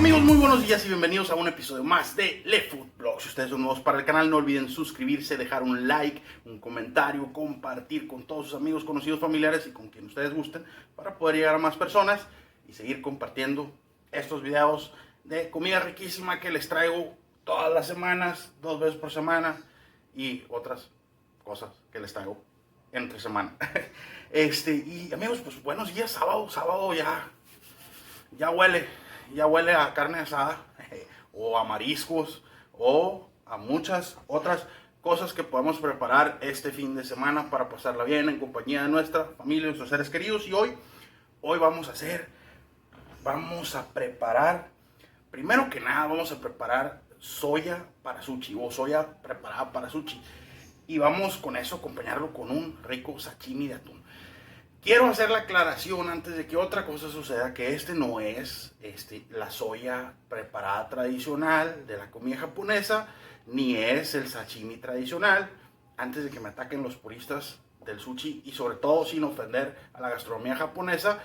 Amigos, muy buenos días y bienvenidos a un episodio más de Le Food Blog. Si ustedes son nuevos para el canal, no olviden suscribirse, dejar un like, un comentario, compartir con todos sus amigos, conocidos, familiares y con quien ustedes gusten para poder llegar a más personas y seguir compartiendo estos videos de comida riquísima que les traigo todas las semanas, 2 veces por semana y otras cosas que les traigo entre semana. Y amigos, pues buenos días, sábado ya huele a carne asada o a mariscos o a muchas otras cosas que podemos preparar este fin de semana para pasarla bien en compañía de nuestra familia, nuestros seres queridos. Y hoy vamos a preparar, primero que nada vamos a preparar soya para sushi o soya preparada para sushi. Y vamos con eso a acompañarlo con un rico sashimi de atún. Quiero hacer la aclaración antes de que otra cosa suceda, que no es la soya preparada tradicional de la comida japonesa, ni es el sashimi tradicional, antes de que me ataquen los puristas del sushi y sobre todo sin ofender a la gastronomía japonesa,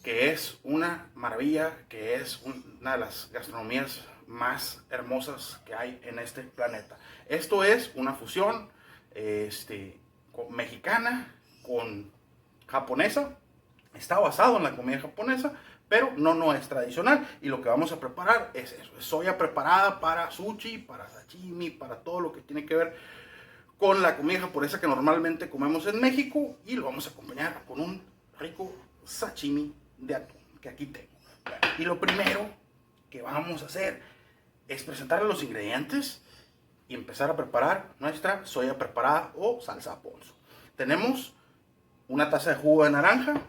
que es una maravilla, que es una de las gastronomías más hermosas que hay en este planeta. Esto es una fusión mexicana con japonesa, está basado en la comida japonesa, pero no es tradicional. Y lo que vamos a preparar es eso, es soya preparada para sushi, para sashimi, para todo lo que tiene que ver con la comida japonesa que normalmente comemos en México, y lo vamos a acompañar con un rico sashimi de atún que aquí tengo. Y lo primero que vamos a hacer es presentarles los ingredientes y empezar a preparar nuestra soya preparada o salsa ponzu. Tenemos una taza de jugo de naranja,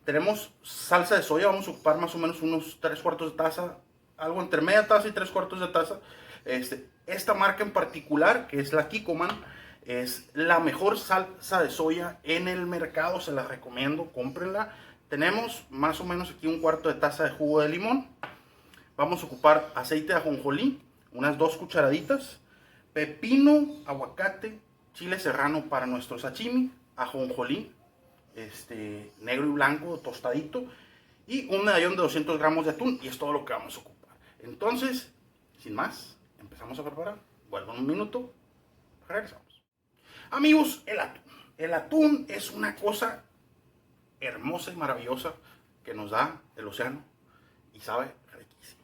tenemos salsa de soya, vamos a ocupar más o menos unos 3/4 de taza, algo entre media taza y 3/4 de taza. Esta marca en particular, que es la Kikkoman, es la mejor salsa de soya en el mercado, se la recomiendo, cómprenla. Tenemos más o menos aquí 1/4 de taza de jugo de limón. Vamos a ocupar aceite de ajonjolí, unas 2 cucharaditas, pepino, aguacate, chile serrano para nuestro sashimi, ajonjolí, negro y blanco tostadito, y un medallón de 200 gramos de atún, y es todo lo que vamos a ocupar. Entonces, sin más, empezamos a preparar. Vuelvo en un minuto, regresamos. Amigos, el atún es una cosa hermosa y maravillosa que nos da el océano y sabe riquísimo.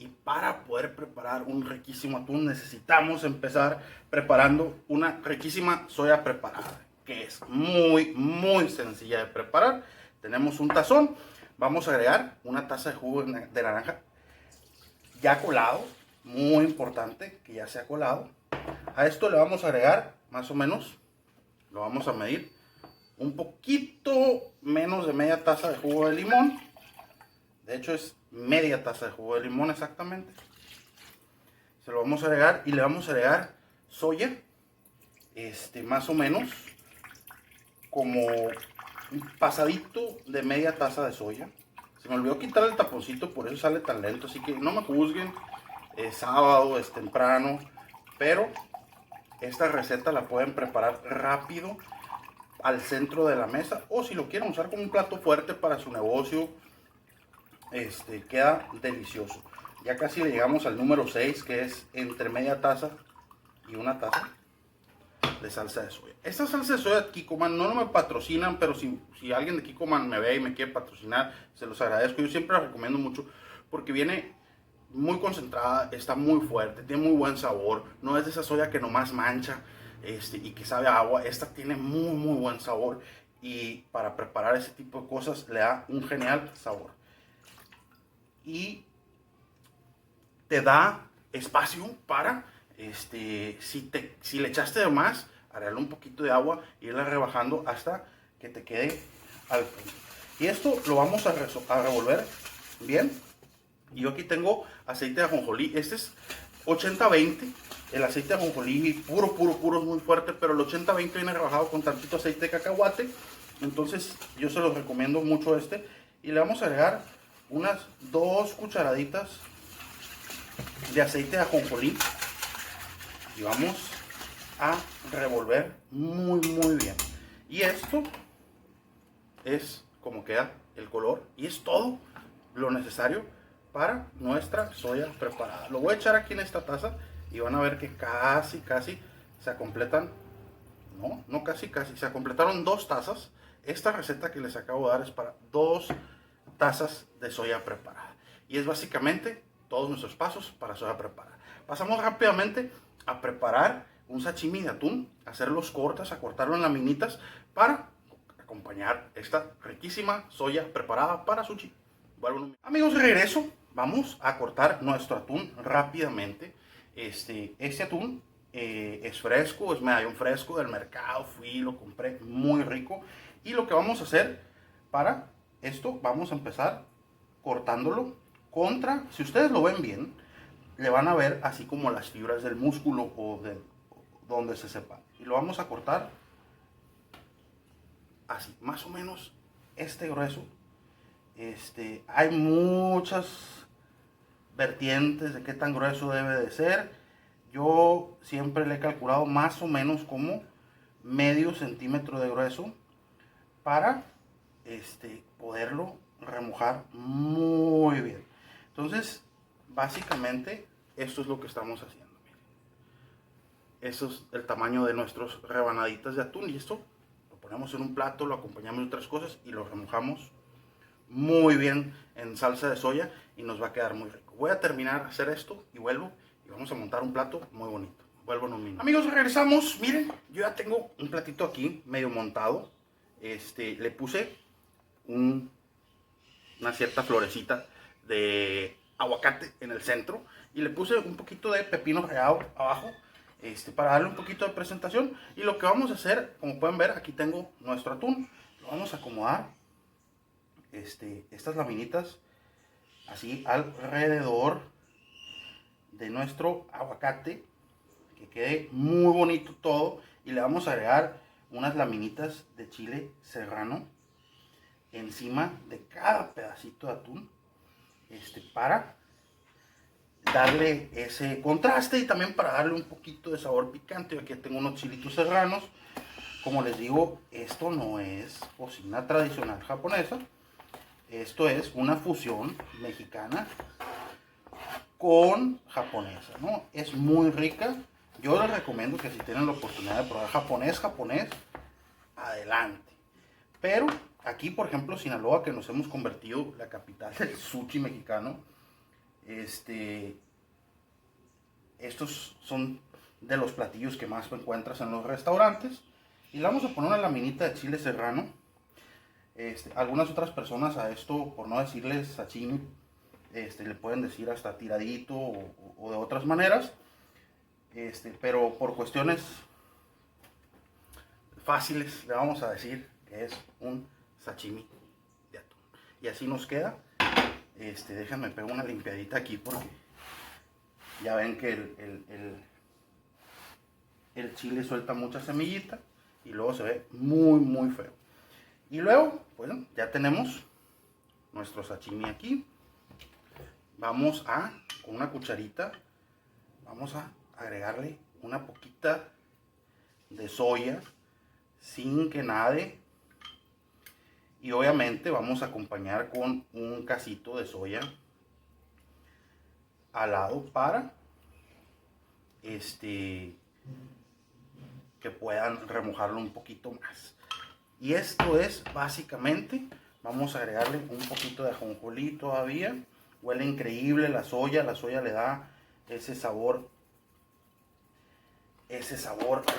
Y para poder preparar un riquísimo atún necesitamos empezar preparando una riquísima soya preparada, que es muy sencilla de preparar. Tenemos un tazón, vamos a agregar una taza de jugo de naranja ya colado, muy importante que ya sea colado. A esto le vamos a agregar más o menos, lo vamos a medir, un poquito menos de media taza de jugo de limón. De hecho es media taza de jugo de limón exactamente. Se lo vamos a agregar y le vamos a agregar soya, más o menos como un pasadito de media taza de soya. Se me olvidó quitar el taponcito, por eso sale tan lento, así que no me juzguen. Es sábado, es temprano, pero esta receta la pueden preparar rápido al centro de la mesa, o si lo quieren usar como un plato fuerte para su negocio, queda delicioso. Ya casi le llegamos al número 6, que es entre media taza y una taza de salsa de soya. Esta salsa de soya de Kikkoman no me patrocinan, pero si alguien de Kikkoman me ve y me quiere patrocinar, se los agradezco. Yo siempre la recomiendo mucho porque viene muy concentrada, está muy fuerte, tiene muy buen sabor. No es de esa soya que nomás mancha y que sabe a agua. Esta tiene muy buen sabor, y para preparar ese tipo de cosas le da un genial sabor. Y te da espacio para, si le echaste de más, agregarle un poquito de agua y irla rebajando hasta que te quede al punto. Y esto lo vamos a revolver bien. Y yo aquí tengo aceite de ajonjolí. Este es 80-20. El aceite de ajonjolí puro es muy fuerte, pero el 80-20 viene rebajado con tantito aceite de cacahuate. Entonces yo se los recomiendo mucho Y le vamos a agregar unas 2 cucharaditas de aceite de ajonjolí. Y vamos a revolver muy bien. Y esto es como queda el color, y es todo lo necesario para nuestra soya preparada. Lo voy a echar aquí en esta taza y van a ver que casi se completan, no casi, se completaron 2 tazas. Esta receta que les acabo de dar es para 2 tazas de soya preparada. Y es básicamente todos nuestros pasos para soya preparada. Pasamos rápidamente a preparar un sashimi de atún, hacer los cortes, a cortarlo en laminitas para acompañar esta riquísima soya preparada para sushi. Bueno, amigos, de regreso, vamos a cortar nuestro atún rápidamente. Este atún es fresco, es medallón fresco del mercado, lo compré, muy rico. Y lo que vamos a hacer para esto, vamos a empezar cortándolo contra, si ustedes lo ven bien, le van a ver así como las fibras del músculo o de donde se sepa. Y lo vamos a cortar así, más o menos este grueso. Hay muchas vertientes de qué tan grueso debe de ser. Yo siempre le he calculado más o menos como medio centímetro de grueso para poderlo remojar muy bien. Entonces, básicamente, esto es lo que estamos haciendo. Miren. Eso es el tamaño de nuestras rebanaditas de atún y esto lo ponemos en un plato, lo acompañamos de otras cosas y lo remojamos muy bien en salsa de soya y nos va a quedar muy rico. Voy a terminar de hacer esto y vuelvo y vamos a montar un plato muy bonito. Vuelvo en un minuto. Amigos, regresamos. Miren, yo ya tengo un platito aquí medio montado. Le puse una cierta florecita de aguacate en el centro y le puse un poquito de pepino rallado abajo para darle un poquito de presentación. Y lo que vamos a hacer, como pueden ver, aquí tengo nuestro atún. Lo vamos a acomodar estas laminitas así alrededor de nuestro aguacate, que quede muy bonito todo. Y le vamos a agregar unas laminitas de chile serrano encima de cada pedacito de atún, para darle ese contraste y también para darle un poquito de sabor picante. Aquí tengo unos chilitos serranos. Como les digo, esto no es cocina tradicional japonesa, esto es una fusión mexicana con japonesa, ¿no? Es muy rica. Yo les recomiendo que si tienen la oportunidad de probar japonés, adelante. Pero aquí, por ejemplo, Sinaloa, que nos hemos convertido la capital del sushi mexicano, estos son de los platillos que más encuentras en los restaurantes. Y le vamos a poner una laminita de chile serrano. Algunas otras personas a esto, por no decirles sashimi, le pueden decir hasta tiradito o de otras maneras. Pero por cuestiones fáciles le vamos a decir que es un sashimi de atún. Y así nos queda. Déjenme pegar una limpiadita aquí porque ya ven que el chile suelta mucha semillita y luego se ve muy feo. Y luego, bueno, ya tenemos nuestro sashimi aquí. Vamos a, con una cucharita, vamos a agregarle una poquita de soya sin que nade. Y obviamente vamos a acompañar con un casito de soya al lado para que puedan remojarlo un poquito más. Y esto es básicamente, vamos a agregarle un poquito de ajonjolí todavía. Huele increíble la soya le da ese sabor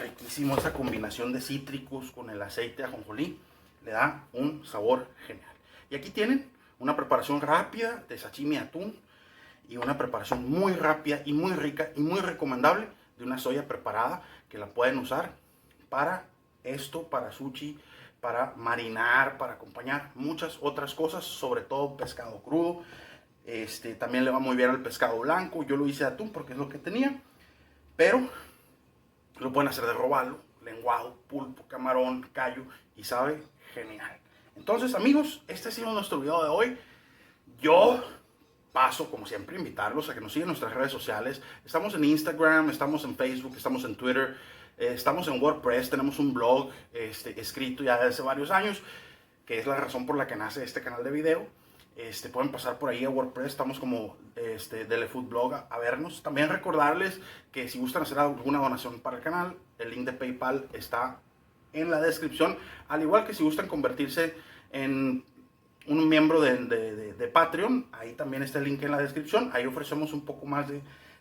riquísimo, esa combinación de cítricos con el aceite de ajonjolí le da un sabor genial. Y aquí tienen una preparación rápida de sashimi de atún y una preparación muy rápida y muy rica y muy recomendable de una soya preparada que la pueden usar para esto, para sushi, para marinar, para acompañar muchas otras cosas, sobre todo pescado crudo. También le va muy bien al pescado blanco. Yo lo hice de atún porque es lo que tenía, pero lo pueden hacer de robalo, lenguado, pulpo, camarón, callo y sabe genial. Entonces, amigos, este ha sido nuestro video de hoy. Yo paso, como siempre, invitarlos a que nos sigan en nuestras redes sociales. Estamos en Instagram, estamos en Facebook, estamos en Twitter, estamos en WordPress, tenemos un blog escrito ya desde hace varios años, que es la razón por la que nace este canal de video. Pueden pasar por ahí a WordPress, estamos como Dele Food Blog a vernos. También recordarles que si gustan hacer alguna donación para el canal, el link de PayPal está en la descripción, al igual que si gustan convertirse en un miembro de Patreon, ahí también está el link en la descripción. Ahí ofrecemos un poco más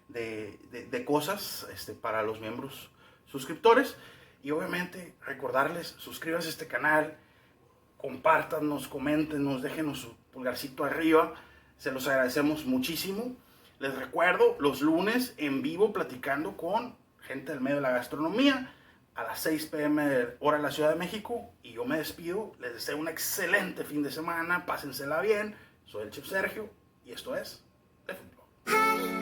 de cosas para los miembros suscriptores. Y obviamente recordarles, suscríbanse a este canal, compártanos, coméntenos, déjenos su pulgarcito arriba, se los agradecemos muchísimo. Les recuerdo, los lunes en vivo platicando con gente del medio de la gastronomía a las 6 p.m. hora de la Ciudad de México, y yo me despido, les deseo un excelente fin de semana, pásensela bien, soy el Chef Sergio y esto es The Food Blog.